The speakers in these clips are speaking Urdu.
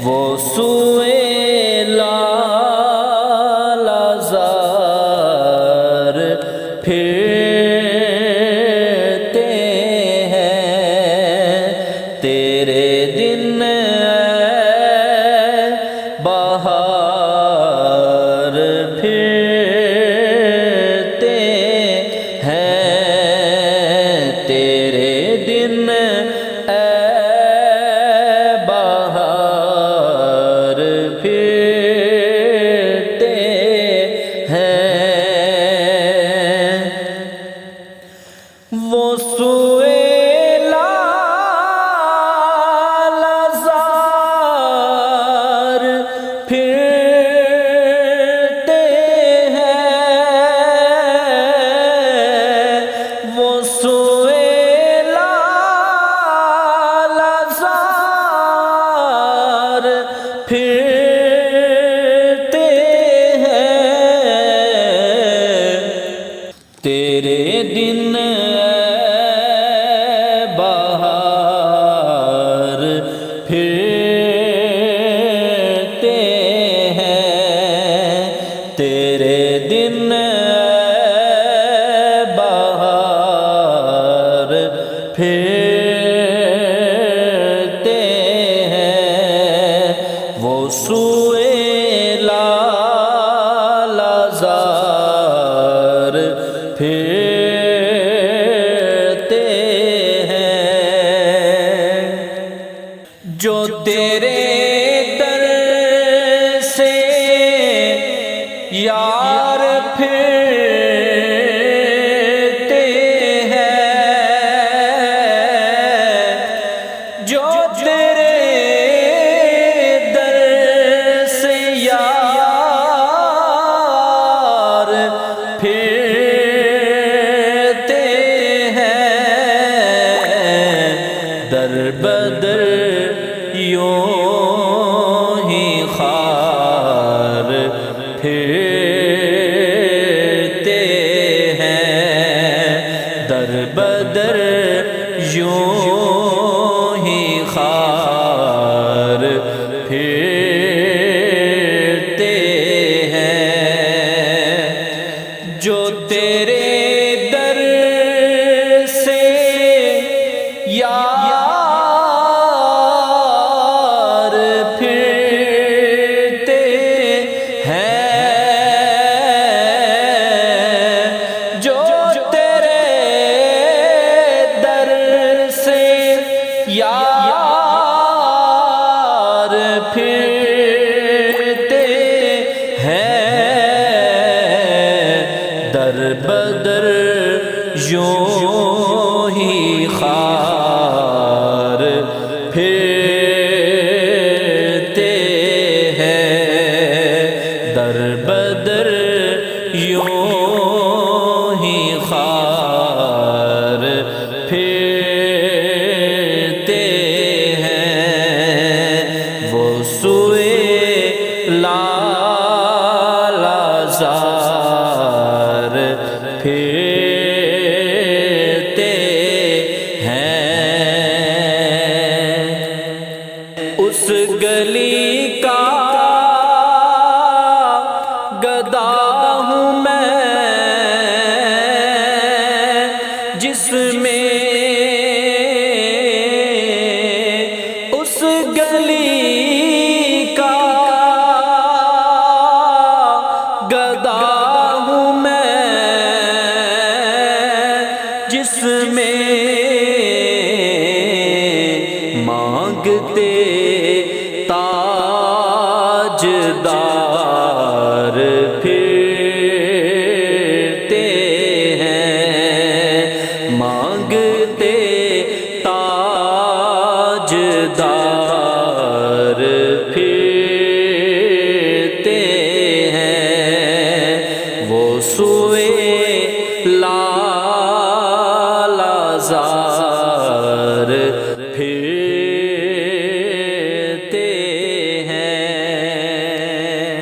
وہ سوئے لال زار پھرتے ہیں، تیرے دن بہار پھرتے ہیں، تیرے دن بہار پھرتے ہیں، وہ سوئے لال زار پھرتے ہیں، وہ سوئے لال زار پھرتے ہیں، تیرے دن بہار پھرتے ہیں، تیرے دن بہار پھرتے ہیں، وہ سوئے لال زار پھرتے ہیں، جو تیرے در سے یار پھرتے ہیں، جو تیرے در سے یار پھرتے ہیں، در بدر یوں ہی خار پھرتے ہیں، در بدر یوں ہی خار پھرتے ہیں، جو تیرے در سے یار پھرتے ہیں، جو تیرے در سے یار پھرتے ہیں، در بدر یوں ہی خار پھرتے ہیں، در بدر یوں ہی خار پھرتے ہیں، وہ سوئے لال زار پھرتے ہیں، اس گلی کا گدا ہوں میں جس میں اس گلی کا گدا ہوں میں جس میں مانگتے تاجدار پھرتے ہیں، مانگتے تاجدار پھرتے ہیں، وہ سوئے لال زار پھرتے ہیں،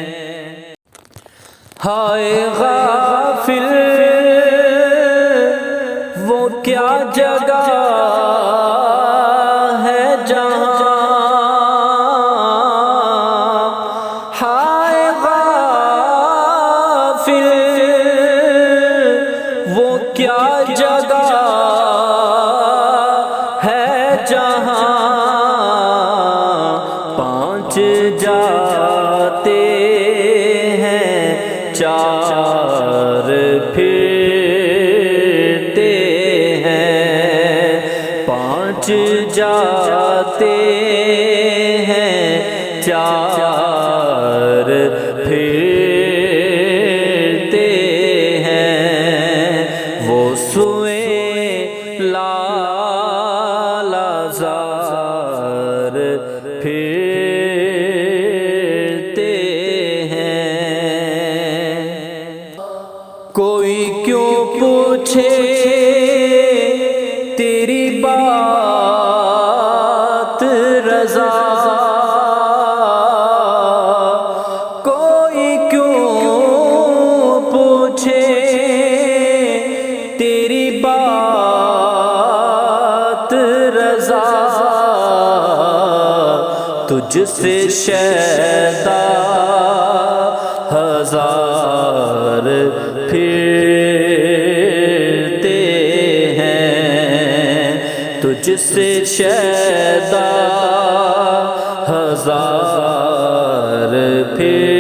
جاتے ہیں چار پھرتے ہیں، پانچ جاتے ہیں چار پھرتے ہیں، وہ سوئے لالازار پھرتے ہیں۔ کوئی کیوں پوچھے تیری بات رضا، کوئی کیوں پوچھے تیری بات رضا، تجھ سے شیدا ہزار پھرتے ہیں، تجھ سے شیدا ہزار پھرتے